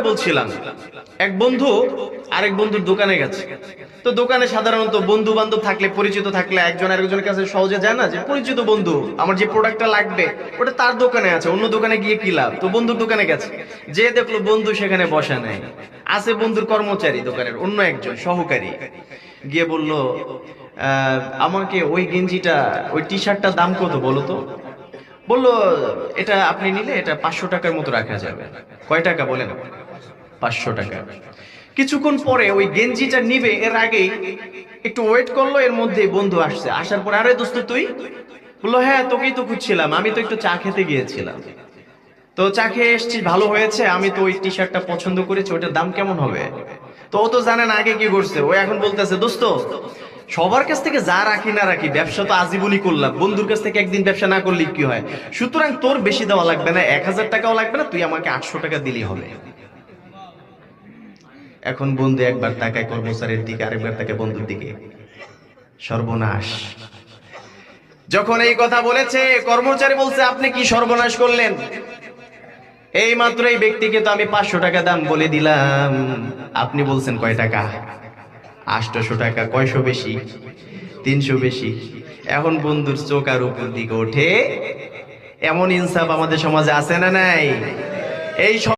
বলছিলাম, এক বন্ধু আরেক বন্ধুর দোকানে গেছে। তো দোকানে সাধারণত বন্ধু বান্ধব থাকলে, পরিচিত থাকলে একজন আরেকজনের কাছে সহজে যায় না যে পরিচিত বন্ধু, আমার যে প্রোডাক্টটা লাগবে ওটা তার দোকানে আছে, অন্য দোকানে গিয়ে কি লাভ। তো বন্ধুর দোকানে গেছে, যে দেখলো বন্ধু সেখানে বসা নাই, আছে বন্ধুর কর্মচারী, দোকানের অন্য একজন সহকারী। গিয়ে বলল, আমাকে ওই গেঞ্জিটা, ওই টি শার্টটার দাম কত বলো তো। বললো, এটা আপনি নিলে এটা 500 টাকার মতো রাখা যাবে। কয় টাকা বলেন? 500 টাকা। কিছুক্ষণ পরে ওই গেঞ্জিটা নিবে এর আগেই একটু ওয়েট করলো, এর মধ্যে বন্ধু আসছে। আসার পরে, আরে দোস্ত তুই? বললো, হ্যাঁ তোকেই তো খুঁজছিলাম, আমি তো একটু চা খেতে গিয়েছিলাম, তো চা খেয়ে এসছি, ভালো হয়েছে, আমি তো ওই টি শার্টটা পছন্দ করেছি, ওইটার দাম কেমন হবে? তো ও তো জানে না আগে কি করছে, ও এখন বলতেছে, দোস্ত সবার কাছ থেকে যা রাখি না রাখি, ব্যবসা তো আজীবনই করলাম, বন্ধুর কাছ থেকে একদিন ব্যবসা না করলে কি হয়, সুতরাং তোর বেশি দেওয়া লাগবে না, 1000 টাকাও লাগবে না, তুই আমাকে 800 টাকা দিলেই হবে। এখন বন্ধু একবার তাকায় কর্মচারীর দিকে, আরেকবার তাকায় বন্ধুর দিকে। সর্বনাশ। যখন এই কথা বলেছে, কর্মচারী বলছে, আপনি কি সর্বনাশ করলেন? এই মাত্র এই ব্যক্তিকে তো আমি 500 টাকা দাম বলে দিলাম, আপনি বলছেন কয় টাকা? 800 টাকা। কয়শো বেশি? 300 বেশি। এখন বন্ধুর চোখ আর উপর দিকে ওঠে। এমন ইনসাফ আমাদের সমাজে আছে না নাই? এই